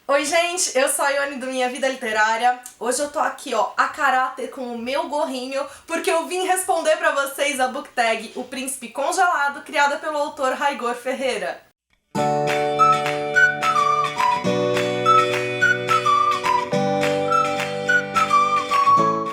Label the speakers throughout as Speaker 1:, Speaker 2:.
Speaker 1: Oi gente, eu sou a Ione do Minha Vida Literária. Hoje eu tô aqui, ó, a caráter com o meu gorrinho, porque eu vim responder pra vocês a book tag O Príncipe Congelado, criada pelo autor Raigor Ferreira.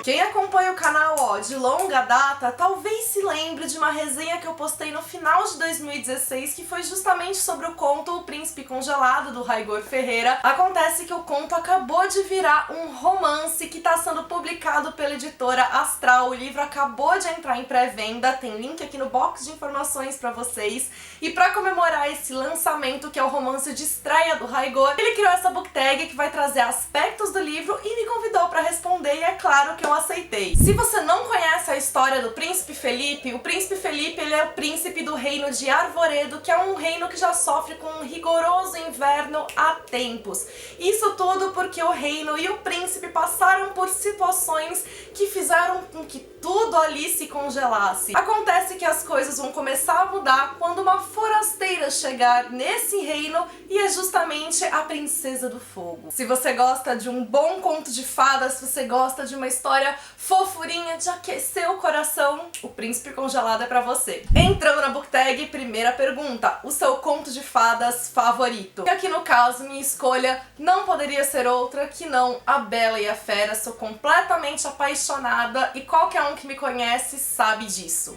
Speaker 1: Quem acompanha o canal, ó, de longa data, talvez se lembre de uma resenha que eu postei no final de 2016, que foi justamente sobre o conto O Príncipe Congelado, do Raigor Ferreira. Acontece que o conto acabou de virar um romance que está sendo publicado pela editora Astral. O livro acabou de entrar em pré-venda, tem link aqui no box de informações pra vocês. E pra comemorar esse lançamento, que é o romance de estreia do Raigor, ele criou essa book tag que vai trazer aspectos do livro e me convidou pra responder, e é claro que eu aceitei. Se você não conhece a história do Príncipe Felipe, o Príncipe Felipe ele é o príncipe do reino de Arvoredo, que é um reino que já sofre com um rigoroso inverno há tempos. Isso tudo porque o reino e o príncipe passaram por situações que fizeram com que tudo ali se congelasse. Acontece que as coisas vão começar a mudar quando uma forasteira chegar nesse reino, e é justamente a Princesa do Fogo. Se você gosta de um bom conto de fadas, se você gosta de uma história fofurinha de aquecer o coração, O Príncipe Congelado é pra você. Entrando na book tag, primeira pergunta: o seu conto de fadas favorito? E aqui no caso, minha escolha não poderia ser outra que não A Bela e a Fera. Sou completamente apaixonada e qualquer um que me conhece sabe disso.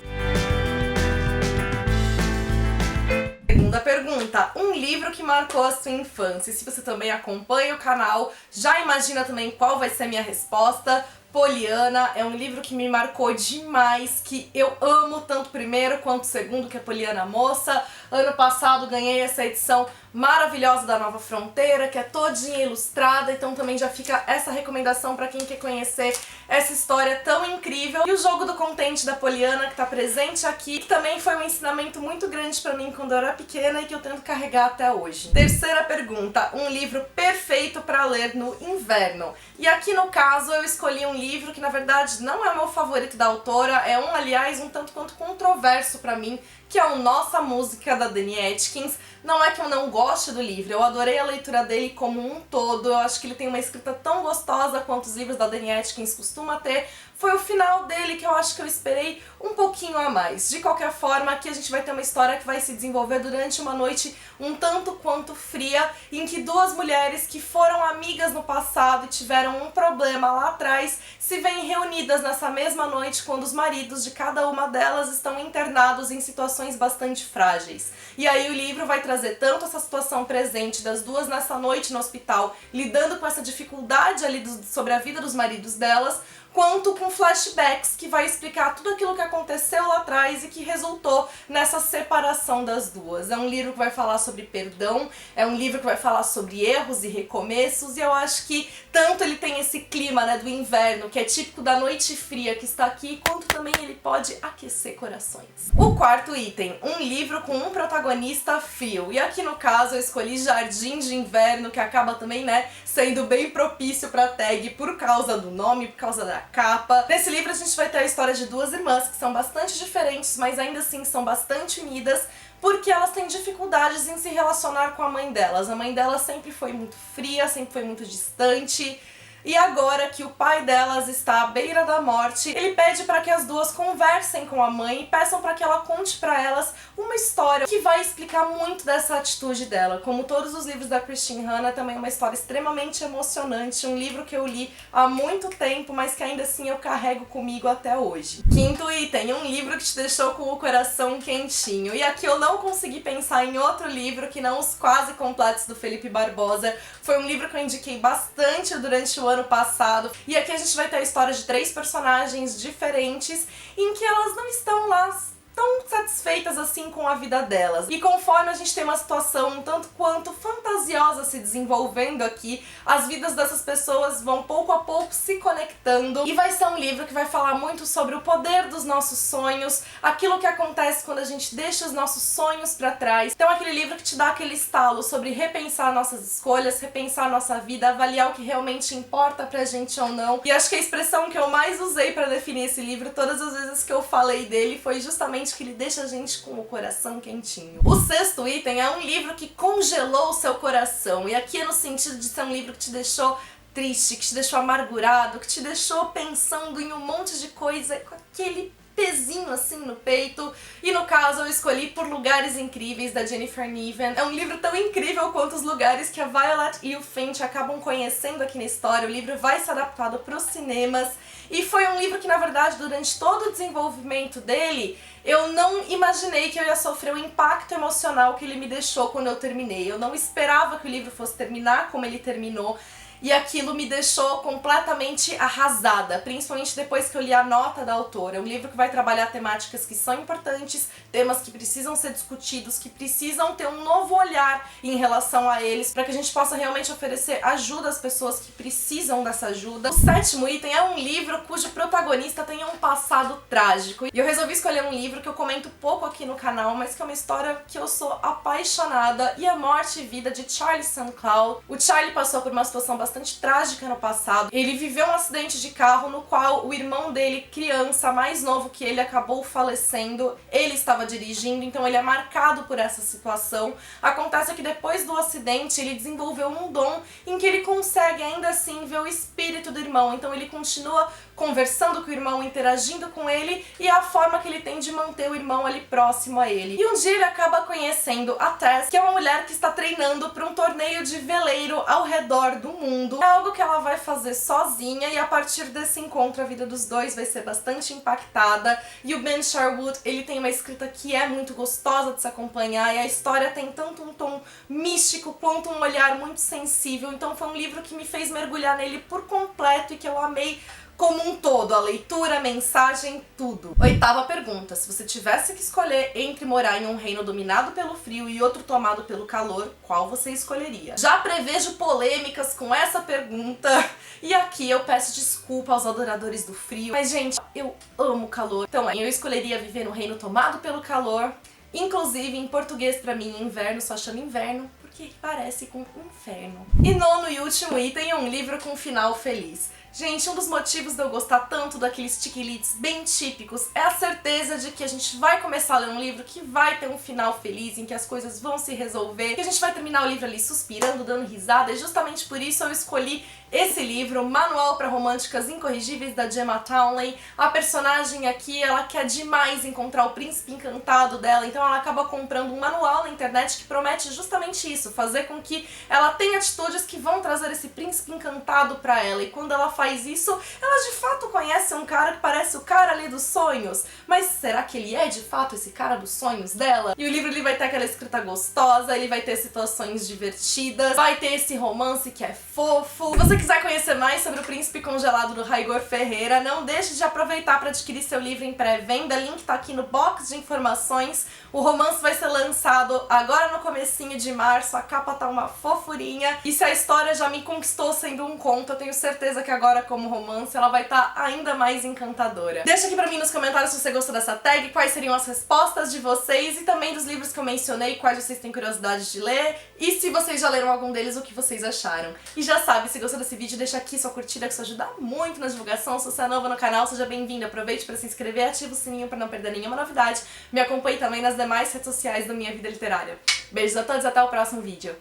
Speaker 1: Segunda pergunta: um livro que marcou a sua infância. Se você também acompanha o canal, já imagina também qual vai ser a minha resposta. Poliana é um livro que me marcou demais, que eu amo tanto o primeiro quanto o segundo, que é Poliana Moça. Ano passado ganhei essa edição maravilhosa da Nova Fronteira, que é todinha ilustrada, então também já fica essa recomendação pra quem quer conhecer essa história tão incrível. E o Jogo do Contente da Poliana, que tá presente aqui, que também foi um ensinamento muito grande pra mim quando eu era pequena e que eu tento carregar até hoje. Terceira pergunta: um livro perfeito pra ler no inverno. E aqui no caso eu escolhi um livro que na verdade não é o meu favorito da autora, é um, aliás, um tanto quanto controverso pra mim, que é o Nossa Música, da Dani Atkins. Não é que eu não goste do livro, eu adorei a leitura dele como um todo, eu acho que ele tem uma escrita tão gostosa quanto os livros da Dani Atkins costuma ter. Foi o final dele que eu acho que eu esperei um pouquinho a mais. De qualquer forma, aqui a gente vai ter uma história que vai se desenvolver durante uma noite um tanto quanto fria, em que duas mulheres que foram amigas no passado e tiveram um problema lá atrás se veem reunidas nessa mesma noite quando os maridos de cada uma delas estão internados em situações bastante frágeis. E aí o livro vai trazer tanto essa situação presente das duas nessa noite no hospital, lidando com essa dificuldade ali sobre a vida dos maridos delas, quanto com flashbacks que vai explicar tudo aquilo que aconteceu lá atrás e que resultou nessa separação das duas. É um livro que vai falar sobre perdão, é um livro que vai falar sobre erros e recomeços, e eu acho que tanto ele tem esse clima, né, do inverno, que é típico da noite fria que está aqui, quanto também ele pode aquecer corações. O quarto item: um livro com um protagonista frio. E aqui no caso eu escolhi Jardim de Inverno, que acaba também, né, sendo bem propício pra tag por causa do nome, por causa da capa. Nesse livro a gente vai ter a história de duas irmãs que são bastante diferentes, mas ainda assim são bastante unidas, porque elas têm dificuldades em se relacionar com a mãe delas. A mãe delas sempre foi muito fria, sempre foi muito distante. E agora que o pai delas está à beira da morte, ele pede para que as duas conversem com a mãe e peçam para que ela conte para elas uma história que vai explicar muito dessa atitude dela. Como todos os livros da Christine Hanna, também é uma história extremamente emocionante, um livro que eu li há muito tempo, mas que ainda assim eu carrego comigo até hoje. Quinto item: um livro que te deixou com o coração quentinho. E aqui eu não consegui pensar em outro livro que não Os Quase Completos, do Felipe Barbosa. Foi um livro que eu indiquei bastante durante o ano passado, e aqui a gente vai ter a história de três personagens diferentes em que elas não estão lá tão satisfeitas assim com a vida delas. E conforme a gente tem uma situação um tanto quanto fantasiosa se desenvolvendo aqui, as vidas dessas pessoas vão pouco a pouco se conectando, e vai ser um livro que vai falar muito sobre o poder dos nossos sonhos, aquilo que acontece quando a gente deixa os nossos sonhos pra trás. Então aquele livro que te dá aquele estalo sobre repensar nossas escolhas, repensar nossa vida, avaliar o que realmente importa pra gente ou não. E acho que a expressão que eu mais usei pra definir esse livro todas as vezes que eu falei dele foi justamente realmente que ele deixa a gente com o coração quentinho. O sexto item é um livro que congelou o seu coração, e aqui é no sentido de ser um livro que te deixou triste, que te deixou amargurado, que te deixou pensando em um monte de coisa, com aquele pezinho assim no peito. E no caso eu escolhi Por Lugares Incríveis, da Jennifer Niven. É um livro tão incrível quanto os lugares que a Violet e o Finch acabam conhecendo aqui na história. O livro vai ser adaptado para os cinemas e foi um livro que, na verdade, durante todo o desenvolvimento dele, eu não imaginei que eu ia sofrer o impacto emocional que ele me deixou quando eu terminei. Eu não esperava que o livro fosse terminar como ele terminou. E aquilo me deixou completamente arrasada, principalmente depois que eu li a nota da autora. É um livro que vai trabalhar temáticas que são importantes, temas que precisam ser discutidos, que precisam ter um novo olhar em relação a eles, para que a gente possa realmente oferecer ajuda às pessoas que precisam dessa ajuda. O sétimo item é um livro cujo protagonista tem um passado trágico. E eu resolvi escolher um livro que eu comento pouco aqui no canal, mas que é uma história que eu sou apaixonada, e a morte e vida de Charlie St. Cloud. O Charlie passou por uma situação bastante trágica no passado. Ele viveu um acidente de carro no qual o irmão dele, criança, mais novo que ele, acabou falecendo. Ele estava dirigindo, então ele é marcado por essa situação. Acontece que depois do acidente ele desenvolveu um dom em que ele consegue ainda assim ver o espírito do irmão, então ele continua conversando com o irmão, interagindo com ele, e é a forma que ele tem de manter o irmão ali próximo a ele. E um dia ele acaba conhecendo a Tess, que é uma mulher que está treinando para um torneio de veleiro ao redor do mundo. É algo que ela vai fazer sozinha, e a partir desse encontro a vida dos dois vai ser bastante impactada. E o Ben Sherwood, ele tem uma escrita que é muito gostosa de se acompanhar, e a história tem tanto um tom místico quanto um olhar muito sensível. Então foi um livro que me fez mergulhar nele por completo e que eu amei como um todo, a leitura, a mensagem, tudo. Oitava pergunta: se você tivesse que escolher entre morar em um reino dominado pelo frio e outro tomado pelo calor, qual você escolheria? Já prevejo polêmicas com essa pergunta, e aqui eu peço desculpa aos adoradores do frio, mas gente, eu amo calor. Então eu escolheria viver no reino tomado pelo calor. Inclusive, em português pra mim, inverno só chama inverno, porque parece com inferno. E nono e último item é um livro com final feliz. Gente, um dos motivos de eu gostar tanto daqueles tiquilites bem típicos é a certeza de que a gente vai começar a ler um livro que vai ter um final feliz, em que as coisas vão se resolver, que a gente vai terminar o livro ali suspirando, dando risada, e justamente por isso eu escolhi esse livro, Manual para Românticas Incorrigíveis, da Gemma Townley. A personagem aqui, ela quer demais encontrar o príncipe encantado dela, então ela acaba comprando um manual na internet que promete justamente isso, fazer com que ela tenha atitudes que vão trazer esse príncipe encantado pra ela. E quando ela faz isso, ela de fato conhece um cara que parece o cara ali dos sonhos, mas será que ele é de fato esse cara dos sonhos dela? E o livro ele vai ter aquela escrita gostosa, ele vai ter situações divertidas, vai ter esse romance que é fofo. Se você quiser conhecer mais sobre o Príncipe Congelado do Raigor Ferreira, não deixe de aproveitar para adquirir seu livro em pré-venda, link tá aqui no box de informações. O romance vai ser lançado agora no comecinho de março, a capa tá uma fofurinha, e se a história já me conquistou sendo um conto, eu tenho certeza que agora como romance ela vai estar ainda mais encantadora. Deixa aqui pra mim nos comentários se você gostou dessa tag, quais seriam as respostas de vocês e também dos livros que eu mencionei, quais vocês têm curiosidade de ler, e se vocês já leram algum deles, o que vocês acharam. E já sabe, se gostou desse vídeo, deixa aqui sua curtida, que isso ajuda muito na divulgação. Se você é nova no canal, seja bem-vindo, aproveite para se inscrever, ativa o sininho para não perder nenhuma novidade, me acompanhe também nas demais redes sociais da Minha Vida Literária. Beijos a todos e até o próximo vídeo.